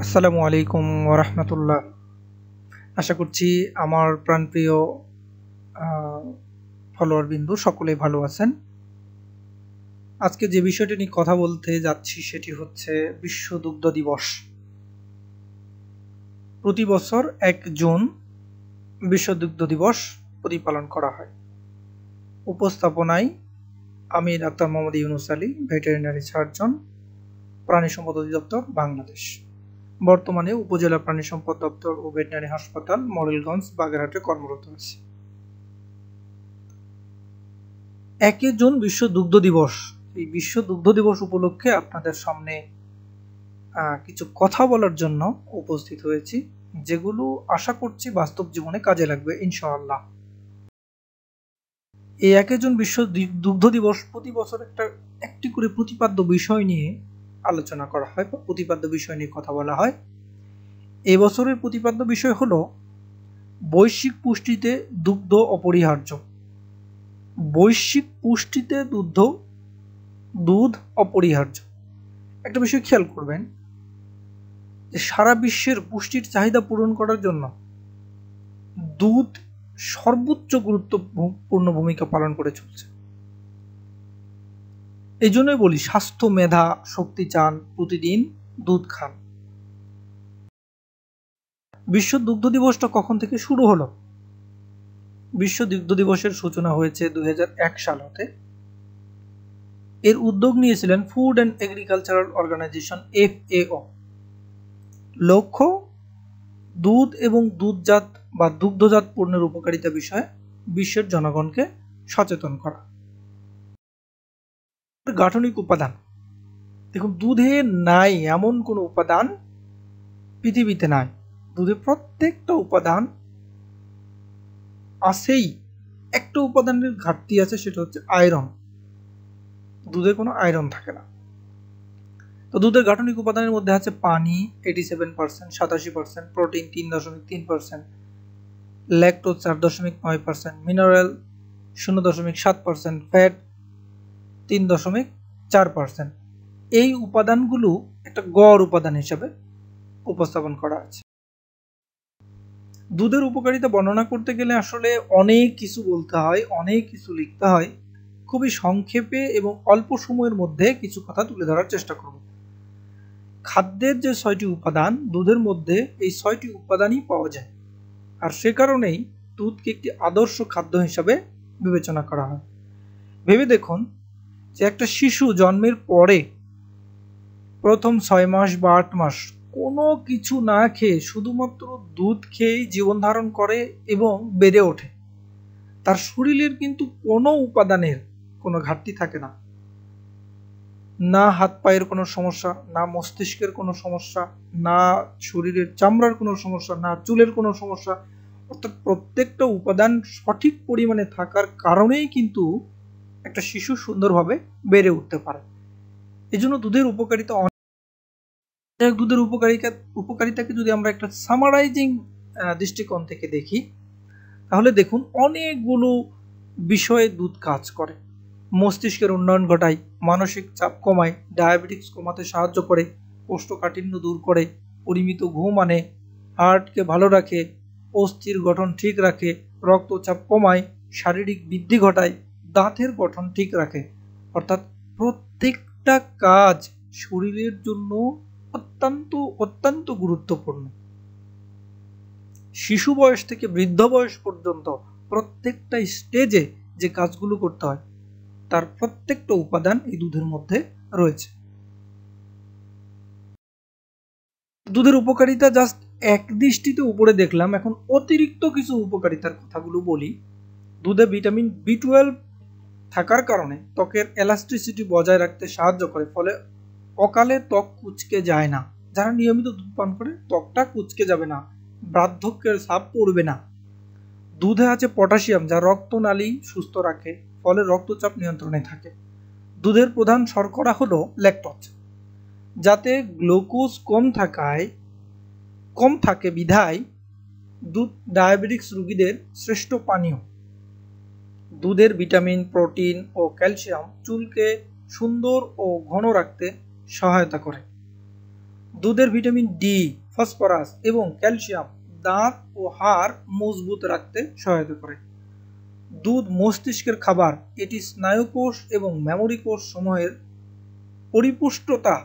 আসসালামু আলাইকুম ওরহমতুল্লাহ। আশা করছি আমার প্রাণপ্রিয় ফলোয়ার বিন্দু সকলেই ভালো আছেন। আজকে যে বিষয়টি নিয়ে কথা বলতে যাচ্ছি সেটি হচ্ছে বিশ্ব দুগ্ধ দিবস। প্রতি বছর ১ জুন বিশ্ব দুগ্ধ দিবস প্রতিপালন করা হয়। উপস্থাপনায় আমি doctor Mohammad Yunus Ali, veterinary surgeon, প্রাণী সম্পদ অধিদপ্তর, বাংলাদেশ। বর্তমানে উপজেলা প্রাণী সম্পদ দপ্তর ও ভেটেরিনারি হাসপাতাল, মডেলগঞ্জ, বাগেরহাটে কর্মরত আছি। ১ জুন বিশ্ব দুগ্ধ দিবস। এই বিশ্ব দুগ্ধ দিবস উপলক্ষে আপনাদের সামনে কিছু কথা বলার জন্য উপস্থিত হয়েছি, যেগুলো আশা করছি বাস্তব জীবনে কাজে লাগবে ইনশাআল্লাহ। এই ১ জুন বিশ্ব দুগ্ধ দিবস প্রতি বছর একটি করে প্রতিপাদ্য বিষয় নিয়ে আলোচনা করা হয় বা প্রতিপাদ্য বিষয় নিয়ে কথা বলা হয়। এই বছরের প্রতিপাদ্য বিষয় হলো বৈশ্বিক পুষ্টিতে দুগ্ধ অপরিহার্য। বৈশ্বিক পুষ্টিতে দুধ অপরিহার্য। একটা বিষয় খেয়াল করবেন যে সারা বিশ্বের পুষ্টির চাহিদা পূরণ করার জন্য দুধ সর্বোচ্চ গুরুত্বপূর্ণ ভূমিকা পালন করে চলছে। এই জন্যই বলি, স্বাস্থ্য, মেধা, শক্তি চান, প্রতিদিন দুধ খান। বিশ্ব দুগ্ধ দিবসটা কখন থেকে শুরু হলো? বিশ্ব দুগ্ধ দিবসের সূচনা হয়েছে ২০০১ সাল হতে। এর উদ্যোগ নিয়েছিলেন food and agricultural organization, FAO। লক্ষ্য দুধ এবং দুধজাত বা দুগ্ধজাত পণ্যের উপকারিতা বিষয়ে বিশ্বের জনগণকে সচেতন করা। গাঠনিক উপাদান, দেখুন, দুধে নাই এমন কোনো উপাদান পৃথিবীতে নাই। দুধে প্রত্যেকটা উপাদান আছেই। একটা উপাদানের ঘাটতি আছে, সেটা হচ্ছে আয়রন। দুধে কোনো আয়রন থাকে না। তো দুধের গাঠনিক উপাদানের মধ্যে আছে পানি 87%, 87%, প্রোটিন 3.3%, ল্যাকটোজ 4.9%, মিনারেল 0.7%, ফ্যাট 3.4%। এই উপাদানগুলো একটা গড় উপাদান হিসাবে উপস্থাপন করা আছে। দুধের উপকারিতা বর্ণনা করতে গেলে আসলে অনেক কিছু বলতে হয়, অনেক কিছু লিখতে হয়। খুবই সংক্ষেপে এবং অল্প সময়ের মধ্যে কিছু কথা তুলে ধরার চেষ্টা করব। খাদ্যের যে ৬টি উপাদান, দুধের মধ্যে এই ৬টি উপাদানই পাওয়া যায়। আর সে কারণেই দুধকে একটি আদর্শ খাদ্য হিসাবে বিবেচনা করা হয়। ভেবে দেখুন যে একটা শিশু জন্মের পরে প্রথম ৬ মাস বা ৮ মাস কোনো কিছু না খেয়ে শুধুমাত্র দুধ খেয়েই জীবন ধারণ করে এবং বেড়ে ওঠে। তার শরীরের কিন্তু কোনো উপাদানের কোনো ঘাটতি থাকে না। না হাত পায়ের কোনো সমস্যা, না মস্তিষ্কের কোনো সমস্যা, না শরীরের চামড়ার কোনো সমস্যা, না চুলের কোনো সমস্যা। অর্থাৎ প্রত্যেকটা উপাদান সঠিক পরিমাণে থাকার কারণেই কিন্তু একটা শিশু সুন্দরভাবে বেড়ে উঠতে পারে। এই জন্য দুধের উপকারিতা অনেক। দুধের উপকারিতাকে যদি আমরা একটা সামারাইজিং দৃষ্টিকোণ থেকে দেখি, তাহলে দেখুন অনেকগুলো বিষয়ে দুধ কাজ করে। মস্তিষ্কের উন্নয়ন ঘটায়, মানসিক চাপ কমায়, ডায়াবেটিস কমাতে সাহায্য করে, কোষ্ঠকাঠিন্য দূর করে, পরিমিত ঘুম আনে, হার্টকে ভালো রাখে, অস্থির গঠন ঠিক রাখে, রক্তচাপ কমায়, শারীরিক বৃদ্ধি ঘটায়, দাঁতের গঠন ঠিক রাখে। অর্থাৎ প্রত্যেকটা কাজ শরীরের জন্য অত্যন্ত অত্যন্ত গুরুত্বপূর্ণ। শিশু বয়স থেকে বৃদ্ধ বয়স পর্যন্ত প্রত্যেকটা স্টেজে যে কাজগুলো করতে হয় তার প্রত্যেকটা উপাদান এই দুধের মধ্যে রয়েছে। দুধের উপকারিতা জাস্ট এক দৃষ্টিতে উপরে দেখলাম, এখন অতিরিক্ত কিছু উপকারিতার কথাগুলো বলি। দুধে ভিটামিন B12 থাকার কারণে ত্বকের এলাস্টিসিটি বজায় রাখতে সাহায্য করে, ফলে অকালে ত্বক কুঁচকে যায় না। যারা নিয়মিত দুধ পান করে ত্বকটা কুঁচকে যাবে না, বার্ধক্যের ছাপ পড়বে না। দুধে আছে পটাশিয়াম, যা রক্তনালী সুস্থ রাখে, ফলে রক্তচাপ নিয়ন্ত্রণে থাকে। দুধের প্রধান শর্করা হলো ল্যাকটোজ, যাতে গ্লুকোজ কম থাকে বিধায় দুধ ডায়াবেটিস রোগীদের শ্রেষ্ঠ পানীয়। দুধের ভিটামিন, প্রোটিন ও ক্যালসিয়াম চুলকে সুন্দর ও ঘন রাখতে সহায়তা করে। দুধের ভিটামিন ডি, ফসফরাস এবং ক্যালসিয়াম দাঁত ও হাড় মজবুত রাখতে সহায়তা করে। দুধ মস্তিষ্কের খাবার, এটি স্নায়ুকোষ এবং মেমোরি কোষ সমূহের পরিপুষ্টতা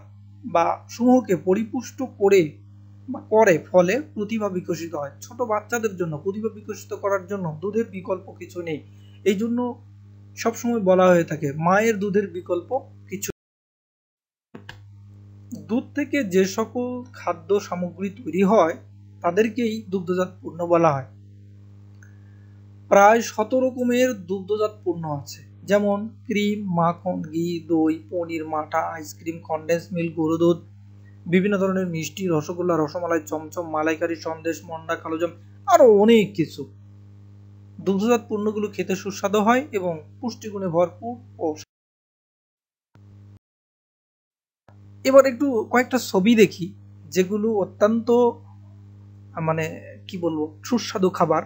বা সমূহকে পরিপুষ্ট করে ফলে প্রতিভা বিকশিত হয়। ছোট বাচ্চাদের জন্য প্রতিভা বিকশিত করার জন্য দুধের বিকল্প কিছু নেই, এই জন্য সবসময় বলা হয়ে থাকে মায়ের দুধের বিকল্প কিছু। দুধ থেকে যে সকল খাদ্য সামগ্রী তৈরি হয় তাদেরকেই দুগ্ধজাত পণ্য বলা হয়। প্রায় ১৭ রকমের দুগ্ধজাত পণ্য আছে, যেমন ক্রিম, মাখন, ঘি, দই, পনির, মাঠা, আইসক্রিম, কনডেন্স মিল্ক, গরুর দুধ, বিভিন্ন ধরনের মিষ্টি, রসগোল্লা, রসমালাই, চমচম, মালাইকারি, সন্দেশ, মন্ডা, কালোজাম, আরো অনেক কিছু। দুগ্ধজাত পণ্যগুলো খেতে সুস্বাদু হয় এবং পুষ্টিগুণে ভরপুর। ও এবার একটু কয়েকটা ছবি দেখি যেগুলো অত্যন্ত মানে কি বলবো সুস্বাদু খাবার।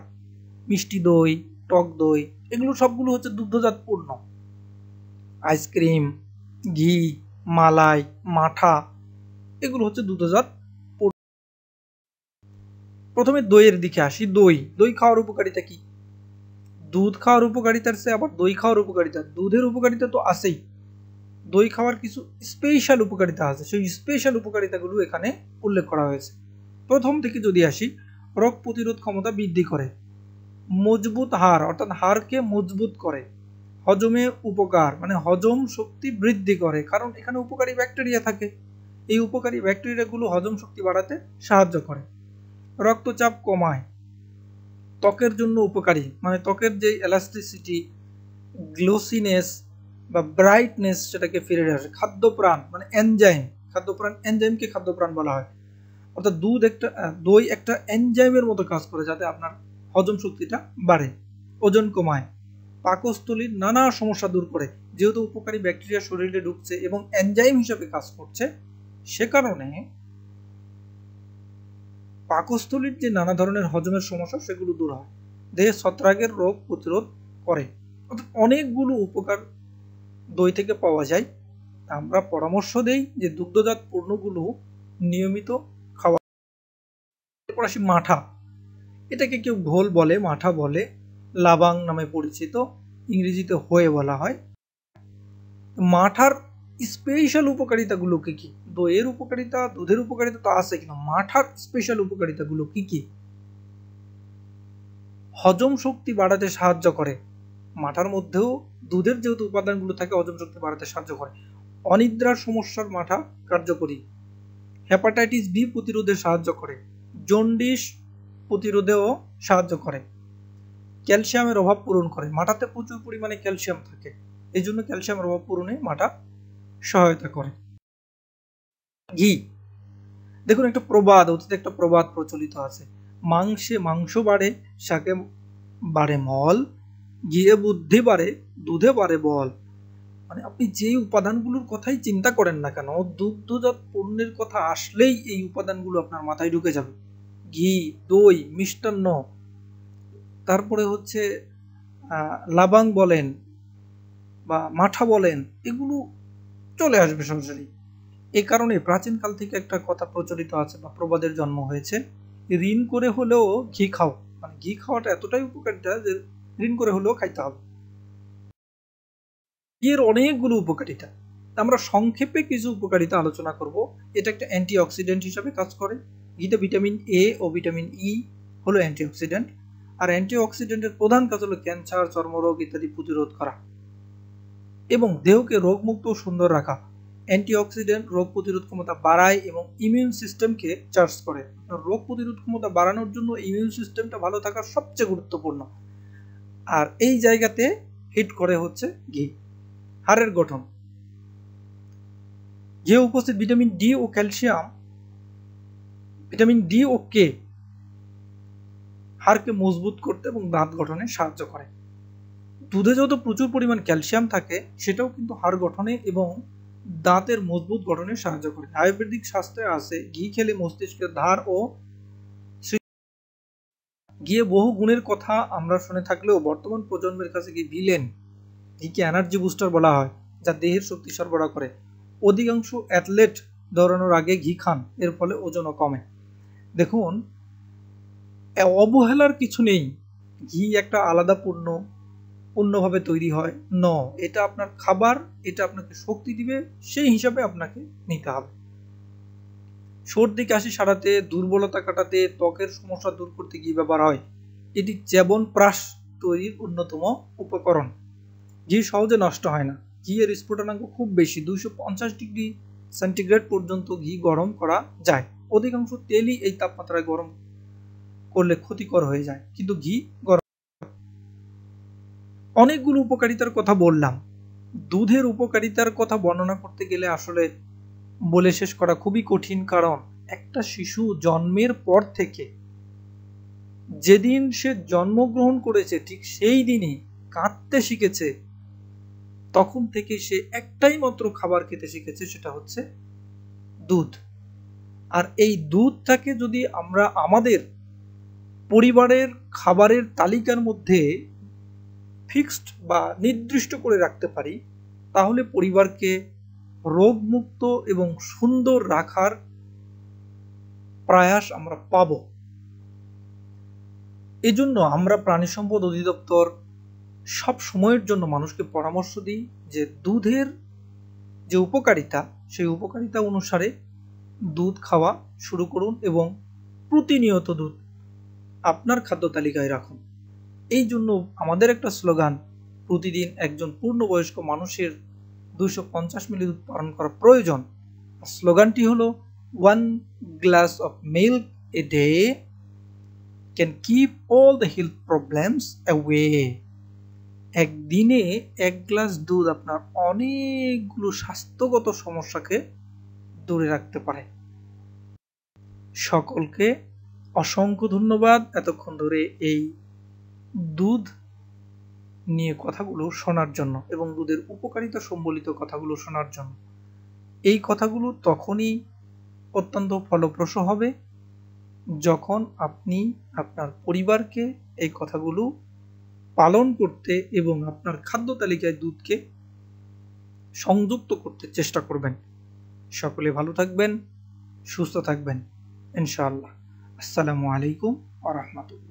মিষ্টি দই, টক দই, এগুলো সবগুলো হচ্ছে দুগ্ধজাত পণ্য। আইসক্রিম, ঘি, মালাই, মাঠা, এগুলো হচ্ছে দুগ্ধজাত পণ্য। প্রথমে দইয়ের দিকে আসি। দই খাওয়ার উপকারিতা কি? দুধ খাওয়ার উপকারিতার চেয়ে আবার দই খাওয়ার উপকারিতা, দুধের উপকারিতা তো আছেই, দই খাওয়ার কিছু স্পেশাল উপকারিতা আছে, সেই স্পেশাল উপকারিতাগুলো এখানে উল্লেখ করা হয়েছে। প্রথম থেকে যদি আসি, রোগ প্রতিরোধ ক্ষমতা বৃদ্ধি করে, মজবুত হাড় অর্থাৎ হাড়কে মজবুত করে, হজমে উপকার মানে হজম শক্তি বৃদ্ধি করে, কারণ এখানে উপকারী ব্যাকটেরিয়া থাকে, এই উপকারী ব্যাকটেরিয়াগুলো হজম শক্তি বাড়াতে সাহায্য করে। রক্তচাপ কমায়, ত্বকের জন্য উপকারী, মানে ত্বকের যে এলাস্টিসিটি, গ্লোসিনেস বা ব্রাইটনেস সেটাকে ফিরে আসে। খাদ্যপ্রাণ মানে এনজাইম, এনজাইমকে খাদ্যপ্রাণ বলা হয়, অর্থাৎ দই একটা এনজাইমের মতো কাজ করে যাতে আপনার হজম শক্তিটা বাড়ে। ওজন কমায়, পাকস্থলীর নানা সমস্যা দূর করে, যেহেতু উপকারী ব্যাকটেরিয়া শরীরে ঢুকছে এবং এনজাইম হিসেবে কাজ করছে, সে কারণে পাকস্থলীর যে নানা ধরনের হজমের সমস্যা সেগুলো দূর হয়। দেহে ছত্রাকের রোগ প্রতিরোধ করে, অর্থাৎ অনেকগুলো উপকার দই থেকে পাওয়া যায়। আমরা পরামর্শ দেই যে দুগ্ধজাত পণ্যগুলো নিয়মিত খাওয়া। এরপর আসি মাঠা। এটাকে কেউ ঘোল বলে, মাঠা বলে, লাবাং নামে পরিচিত, ইংরেজিতে হয়ে বলা হয়। মাঠার স্পেশাল উপকারিতাগুলো কি কি? দইয়ের উপকারিতা, দুধের উপকারিতা তো আছে, কিন্তু মাঠার স্পেশাল উপকারিতাগুলো কি কি? হজম শক্তি বাড়াতে সাহায্য করে, মাঠার মধ্যেও দুধের যেহেতু উপাদানগুলো থাকে হজম শক্তি বাড়াতে সাহায্য করে। অনিদ্রার সমস্যার মাঠা কার্যকরী। হেপাটাইটিস বি প্রতিরোধে সাহায্য করে, জন্ডিস প্রতিরোধেও সাহায্য করে। ক্যালসিয়ামের অভাব পূরণ করে, মাঠাতে প্রচুর পরিমাণে ক্যালসিয়াম থাকে, এই জন্য ক্যালসিয়ামের অভাব পূরণে মাঠা সহায়তা করে। ঘি, দেখুন একটা প্রবাদ, অতীতে একটা প্রবাদ প্রচলিত আছে, মাংস বাড়ে, শাকে বাড়ে মল, ঘিয়ে বুদ্ধি বাড়ে, দুধে বাড়ে বল। মানে আপনি যে উপাদানগুলোর কথাই চিন্তা করেন না কেন, দুগ্ধজাত পণ্যের কথা আসলেই এই উপাদানগুলো আপনার মাথায় ঢুকে যাবে। ঘি, দই, মিষ্টান্ন, তারপরে হচ্ছে লাবাং বলেন বা মাঠা বলেন, এগুলো চলে আসবে সরাসরি। এই কারণে প্রাচীনকাল থেকে একটা কথা প্রচলিত আছে বা প্রবাদের জন্ম হয়েছে, ঋণ করে হলেও ঘি খাও। মানে ঘি খাওয়াটা এতটাই উপকারিতা যে ঋণ করে হলেও খাইতে হবে। এর অনেকগুলো উপকারিতা, আমরা সংক্ষেপে কিছু উপকারিতা আলোচনা করব। এটা একটা অ্যান্টিঅক্সিডেন্ট হিসাবে কাজ করে। ঘিতে vitamin A O vitamin E হলো অ্যান্টিঅক্সিডেন্ট, আর অ্যান্টিঅক্সিডেন্টের প্রধান কাজ হলো ক্যান্সার, চর্মরোগ ইত্যাদি প্রতিরোধ করা এবং দেহকে রোগমুক্ত ও সুন্দর রাখা। অ্যান্টিঅক্সিডেন্ট রোগ প্রতিরোধ ক্ষমতা বাড়ায় এবং ইমিউন সিস্টেমকে চার্জ করে। রোগ প্রতিরোধ ক্ষমতা বাড়ানোর জন্য ইমিউন সিস্টেমটা ভালো থাকা সবচেয়ে গুরুত্বপূর্ণ, আর এই জায়গাতে হিট করে হচ্ছে ঘি। হাড়ের গঠন, যে উপস্থিত ভিটামিন ডি ও ক্যালসিয়াম, ভিটামিন ডি ও কে হাড়কে মজবুত করতে এবং দাঁত গঠনে সাহায্য করে। দুধে যত প্রচুর পরিমাণ ক্যালসিয়াম থাকে সেটাও কিন্তু হাড় গঠনে এবং দাঁতের মজবুত গঠনে সাহায্য করে। আয়ুর্বেদিক শাস্ত্রে আছে ঘি খেলে মস্তিষ্কের ধার ও ঘিয়ে বহু গুণের কথা আমরা শুনে থাকলেও বর্তমান প্রজন্মের কাছে ঘি ভিলেন। ঘিকে এনার্জি বুস্টার বলা হয়, যা দেহের শক্তি সরবরাহ করে। অধিকাংশ অ্যাথলেট দৌড়ানোর আগে ঘি খান, এর ফলে ওজনও কমে। দেখুন, অবহেলার কিছু নেই। ঘি একটা আলাদা পূর্ণভাবে তৈরি হয় এটা আপনার খাবার, এটা আপনাকে শক্তি দিবে, সেই হিসাবে আপনাকে নিতে হবে। সর্দি কাশি সারাতে, দুর্বলতা কাটাতে, ত্বকের সমস্যা দূর করতে ঘি ব্যবহার হয়। এটি চ্যবনপ্রাশ তৈরির অন্যতম উপকরণ। ঘি সহজে নষ্ট হয় না। ঘি এর স্ফুটনাঙ্ক খুব বেশি, 250 ডিগ্রি সেন্টিগ্রেড পর্যন্ত ঘি গরম করা যায়। অধিকাংশ তেলই এই তাপমাত্রায় গরম করলে ক্ষতিকর হয়ে যায়, কিন্তু ঘি গরম। অনেকগুলো উপকারিতার কথা বললাম। দুধের উপকারিতার কথা বর্ণনা করতে গেলে আসলে বলে শেষ করা খুবই কঠিন, কারণ একটা শিশু জন্মের পর থেকে যেদিন সে জন্মগ্রহণ করেছে ঠিক সেই দিনই কাঁদতে শিখেছে, তখন থেকে সে একটাই মাত্র খাবার খেতে শিখেছে, সেটা হচ্ছে দুধ। আর এই দুধটাকে যদি আমরা আমাদের পরিবারের খাবারের তালিকার মধ্যে ফিক্সড বা নির্দিষ্ট করে রাখতে পারি, তাহলে পরিবারকে রোগমুক্ত এবং সুন্দর রাখার প্রয়াস আমরা পাব। এজন্য আমরা প্রাণী সম্পদ অধিদপ্তর সব সময়ের জন্য মানুষকে পরামর্শ দিই যে দুধের যে উপকারিতা, সেই উপকারিতা অনুসারে দুধ খাওয়া শুরু করুন এবং প্রতিনিয়ত দুধ আপনার খাদ্য তালিকায় রাখুন। এই জন্য আমাদের একটা স্লোগান, প্রতিদিন একজন পূর্ণবয়স্ক মানুষের 250 মিলি দুধ পান করা প্রয়োজন। স্লোগানটি হলো 1 glass of milk a day can keep all the health problems away. একদিনে 1 গ্লাস দুধ আপনার অনেকগুলো স্বাস্থ্যগত সমস্যাকে দূরে রাখতে পারে। সকলকে অসংখ্য ধন্যবাদ এতক্ষণ ধরে এই দুধ নিয়ে কথাগুলো শোনার জন্য এবং দুধের উপকারিতা সম্বলিত কথাগুলো শোনার জন্য। এই কথাগুলো তখনই অত্যন্ত ফলপ্রসূ হবে যখন আপনি আপনার পরিবারকে এই কথাগুলো পালন করতে এবং আপনার খাদ্য তালিকায় দুধকে সংযুক্ত করতে চেষ্টা করবেন। সকলে ভালো থাকবেন, সুস্থ থাকবেন ইনশাআল্লাহ। আসসালামু আলাইকুম ওয়া রাহমাতুল্লাহ।